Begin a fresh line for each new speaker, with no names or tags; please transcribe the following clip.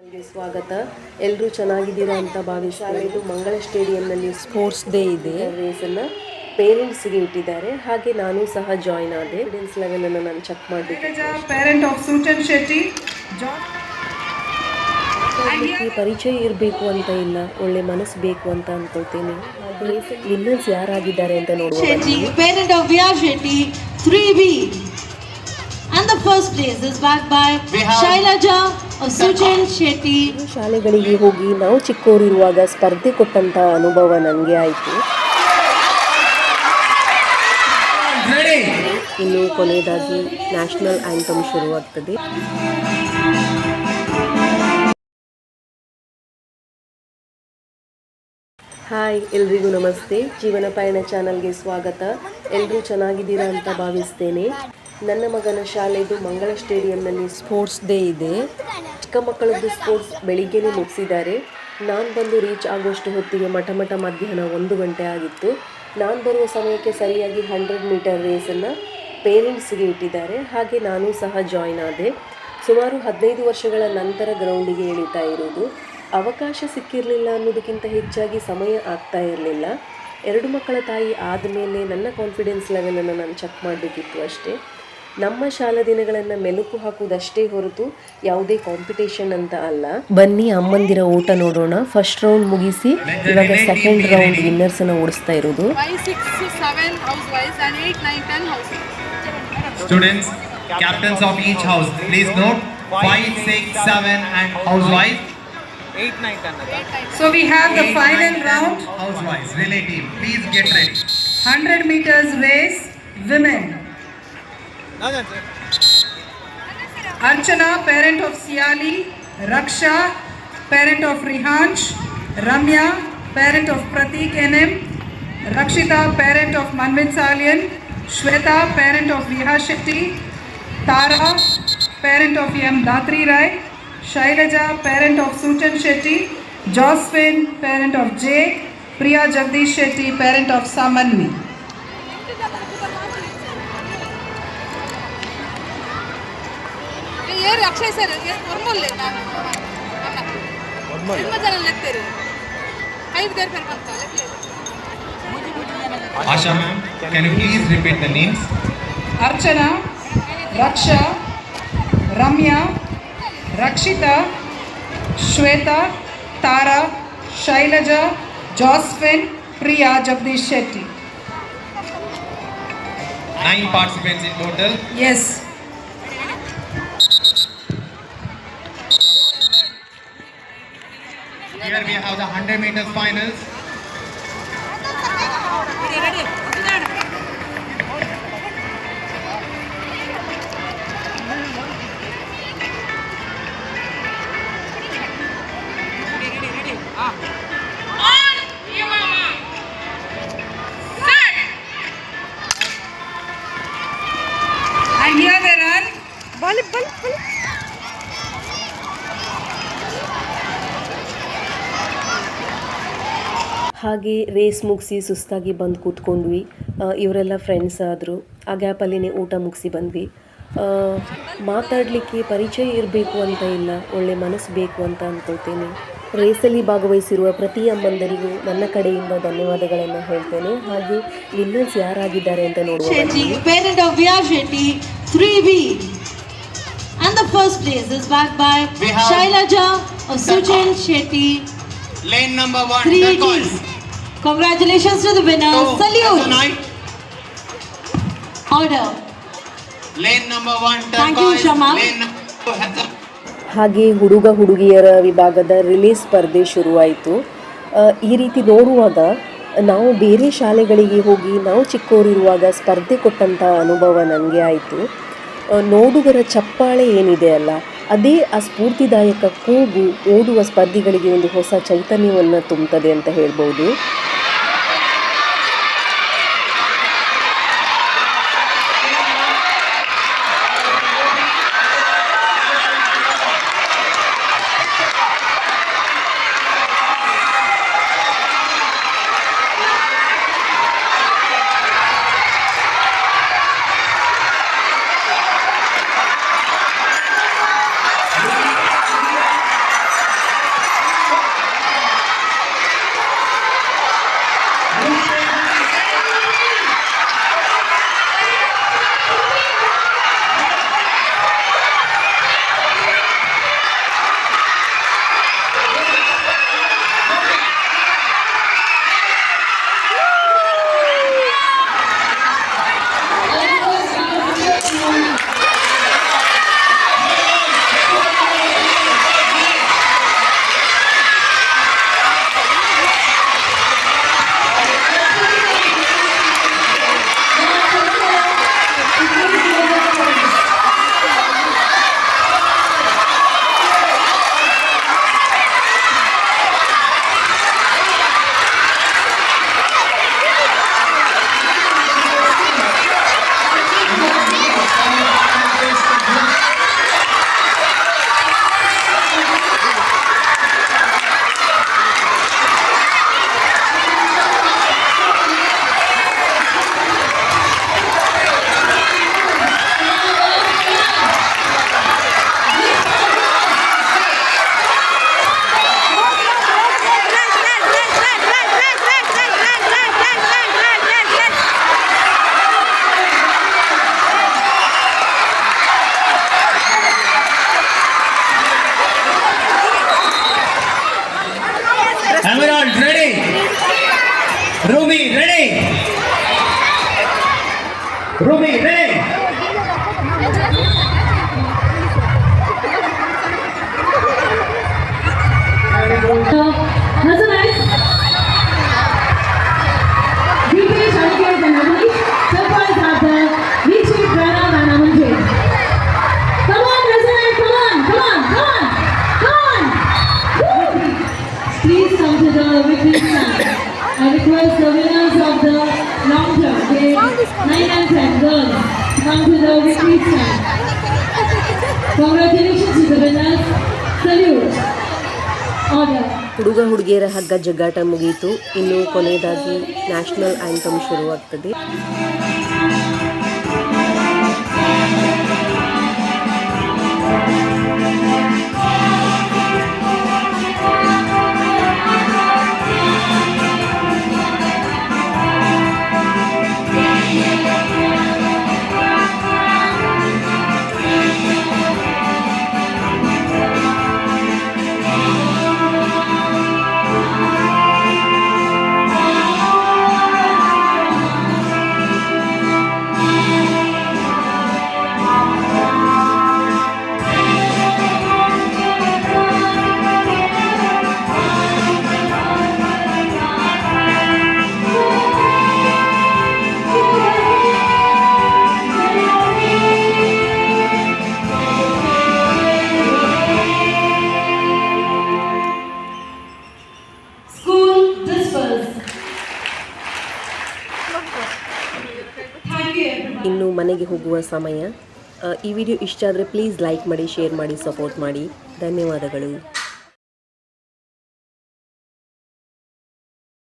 ನನಗೆ ಸ್ವಾಗತ. ಎಲ್ಲರೂ ಚೆನ್ನಾಗಿದ್ದೀರಾ ಅಂತ ಭಾವಿಸ್ತೀನಿ. ಇದು ಮಂಗಳ ಸ್ಟೇಡಿಯಂನಲ್ಲಿ ಸ್ಪೋರ್ಟ್ಸ್ ಡೇ ಇದೆ. ರೇಸನ್ನು ಪೇರೆಂಟ್ಸ್ಗೆ ಇಟ್ಟಿದ್ದಾರೆ. ಹಾಗೆ ನಾನು ಸಹ ಜಾಯ್ನ್ ಆದೆ. ಕಾನ್ಫಿಡೆನ್ಸ್ ಲೆವೆಲನ್ನು ನಾನು ಚೆಕ್ ಮಾಡಬೇಕು.
Parent of Suchan Shetty.
ಪರಿಚಯ ಇರಬೇಕು ಅಂತ ಇಲ್ಲ, ಒಳ್ಳೆ ಮನಸ್ಸು ಬೇಕು ಅಂತ ಅನ್ಕೊಳ್ತೇನೆ. ಹಾಗೆ ವಿನ್ನರ್ಸ್ ಯಾರಾಗಿದ್ದಾರೆ ಅಂತ ನೋಡುವ.
Parent of ವಿಯಾ Shetty 3B. And the first place is backed by Shailaja of Suchan Shetty.
ಶಾಲೆಗಳಿಗೆ ಹೋಗಿ ನಾವು ಚಿಕ್ಕವರಿರುವಾಗ ಸ್ಪರ್ಧೆ ಕೊಟ್ಟಂತ ಅನುಭವ ನನಗೆ ಆಯಿತು. ಇನ್ನು ಕೊನೆಯದಾಗಿ ನ್ಯಾಷನಲ್ ಆ್ಯಂಥಮ್ ಶುರುವಾಗ್ತದೆ. ಹಾಯ್, ಎಲ್ರಿಗೂ ನಮಸ್ತೆ. ಜೀವನ ಪಯಣ ಚಾನಲ್ಗೆ ಸ್ವಾಗತ. ಎಲ್ಲರೂ ಚೆನ್ನಾಗಿದ್ದೀರಾ ಅಂತ ಭಾವಿಸ್ತೇನೆ. ನನ್ನ ಮಗನ ಶಾಲೆದು ಮಂಗಳ ಸ್ಟೇಡಿಯಂನಲ್ಲಿ ಸ್ಪೋರ್ಟ್ಸ್ ಡೇ ಇದೆ. ಚಿಕ್ಕ ಮಕ್ಕಳದ್ದು ಸ್ಪೋರ್ಟ್ಸ್ ಬೆಳಿಗ್ಗೆನೇ ಮುಗಿಸಿದ್ದಾರೆ. ನಾನು ಬಂದು ರೀಚ್ ಆಗೋಷ್ಟು ಹೊತ್ತಿಗೆ ಮಠ ಮಧ್ಯಾಹ್ನ 1 ಗಂಟೆ ಆಗಿತ್ತು. ನಾನು ಬರುವ ಸಮಯಕ್ಕೆ ಸರಿಯಾಗಿ 100 ಮೀಟರ್ ರೇಸನ್ನು ಪೇರೆಂಟ್ಸ್ಗೆ ಇಟ್ಟಿದ್ದಾರೆ. ಹಾಗೆ ನಾನು ಸಹ ಜಾಯ್ನ್ ಆದೆ. ಸುಮಾರು 15 ವರ್ಷಗಳ ನಂತರ ಗ್ರೌಂಡಿಗೆ ಇಳಿತಾ ಇರೋದು. ಅವಕಾಶ ಸಿಕ್ಕಿರಲಿಲ್ಲ ಅನ್ನೋದಕ್ಕಿಂತ ಹೆಚ್ಚಾಗಿ ಸಮಯ ಆಗ್ತಾ ಇರಲಿಲ್ಲ. 2 ಮಕ್ಕಳ ತಾಯಿ ಆದಮೇಲೆ ನನ್ನ ಕಾನ್ಫಿಡೆನ್ಸ್ ಲೆವೆಲನ್ನು ನಾನು ಚೆಕ್ ಮಾಡಬೇಕಿತ್ತು ಅಷ್ಟೇ. ನಮ್ಮ ಶಾಲಾ ದಿನಗಳನ್ನು ಮೆಲುಕು ಹಾಕುವುದಷ್ಟೇ ಹೊರತು ಯಾವುದೇ ಕಾಂಪಿಟೇಷನ್ ಅಂತ ಅಲ್ಲ. ಬನ್ನಿ ಅಮ್ಮಂದಿರ ಓಟ ನೋಡೋಣ. ಫಸ್ಟ್ ರೌಂಡ್ ಮುಗಿಸಿ ಇವಾಗ ಸೆಕೆಂಡ್ ರೌಂಡ್ ವಿನ್ನರ್ಸ್ ಅನ್ನು ಓಡಿಸ್ತಾ ಇರೋದು.
5, 6, 7 housewise and 8, 9, 10 houses.
Students, captains of each house, please note 5, 6, 7 and housewise.
8, 9, 10.
So we have the final round.
Housewise, relative, please get ready.
100 meters race, women. Archana, parent of Siali. Raksha, parent of Rihansh. Ramya, parent of Pratik NM. Rakshita, parent of Manvit Salian. Shweta, parent of Viha Shetty. Tara, parent of M. Datri Rai. Shailaja, parent of Suchan Shetty. Josephine, parent of Jake. Priya Jagdish Shetty, parent of Samanvi.
Akshay sir ಒರ್ಮೊಲ್ಲೆ ನಾನು ನಿಮ್ಮ ಜನ ಲೆಕ್ತೇರು 5 ದೇರ್ ಪರ್ ಬಂತ ಲೆಕ್ತೇರು.
Asha ma'am, can you please repeat the names?
Archana, Raksha, Ramya, Rakshita, Shweta, Tara, Shailaja, Josephine, Priya Jagdish Shetty.
9 participants in total.
Yes.
Here we have the 100 meters finals.
And here they run.
ಹಾಗೆ race ಮುಗಿಸಿ ಸುಸ್ತಾಗಿ ಬಂದು ಕೂತ್ಕೊಂಡ್ವಿ. ಇವರೆಲ್ಲ friends ಆದರು. ಆ ಗ್ಯಾಪಲ್ಲಿನೇ ಊಟ ಮುಗಿಸಿ ಬಂದ್ವಿ. ಮಾತಾಡಲಿಕ್ಕೆ ಪರಿಚಯ ಇರಬೇಕು ಅಂತ ಇಲ್ಲ, ಒಳ್ಳೆ ಮನಸ್ಸು ಬೇಕು ಅಂತ ಅಂದ್ಕೊಳ್ತೇನೆ. ರೇಸಲ್ಲಿ ಭಾಗವಹಿಸಿರುವ ಪ್ರತಿ ಅಮ್ಮಂದರಿಗೂ ನನ್ನ ಕಡೆಯಿಂದ ಧನ್ಯವಾದಗಳನ್ನು ಹೇಳ್ತೇನೆ. ಹಾಗೆ ವಿನ್ನರ್ಸ್ ಯಾರಾಗಿದ್ದಾರೆ ಅಂತ ನೋಡುವ.
Parent of Viya Shetty 3B. And the first place is backed by Shailaja of Suchan Shetty.
Lane number 1,
3D. Congratulations to the winner. Salute. Order.
Lane number 1,
Thank you, Shama.
ಹಾಗೆ ಹುಡುಗ ಹುಡುಗಿಯರ ವಿಭಾಗದ relay ಸ್ಪರ್ಧೆ ಶುರುವಾಯಿತು. ಈ ರೀತಿ ನೋಡುವಾಗ ನಾವು ಬೇರೆ ಶಾಲೆಗಳಿಗೆ ಹೋಗಿ ನಾವು ಚಿಕ್ಕವರಿರುವಾಗ ಸ್ಪರ್ಧೆ ಕೊಟ್ಟಂಥ ಅನುಭವ ನನಗೆ ಆಯಿತು. ನೋಡುಗರ ಚಪ್ಪಾಳೆ ಏನಿದೆ ಅಲ್ಲ, ಅದೇ ಆ ಸ್ಫೂರ್ತಿದಾಯಕ ಕೂಗು ಓಡುವ ಸ್ಪರ್ಧಿಗಳಿಗೆ ಒಂದು ಹೊಸ ಚೈತನ್ಯವನ್ನು ತುಂಬುತ್ತದೆ ಅಂತ ಹೇಳ್ಬೋದು.
Ruby, ready?
Resonance. Deepesh, Aniket and Manish. Surprise after Richie, Pranav and Amanjit. Come on, Resonance, come on, come on, come on, come on. Woo! Please come to the victory stand. I request the winners of the long jump, grade 9 and 10 girls, to come to the victory stand. Congratulations to the winners. Salute. Order.
ಹುಡುಗ ಹುಡುಗಿಯರ ಹಗ್ಗ ಜಗ್ಗಾಟ ಮುಗಿಯಿತು. ಇನ್ನು ಕೊನೆಯದಾಗಿ national anthem ಶುರುವಾಗ್ತದೆ. ಇನ್ನು ಮನೆಗೆ ಹೋಗುವ ಸಮಯ. ಈ ವಿಡಿಯೋ ಇಷ್ಟ ಆದರೆ ಪ್ಲೀಸ್ ಲೈಕ್ ಮಾಡಿ, ಶೇರ್ ಮಾಡಿ, ಸಪೋರ್ಟ್ ಮಾಡಿ. ಧನ್ಯವಾದಗಳು.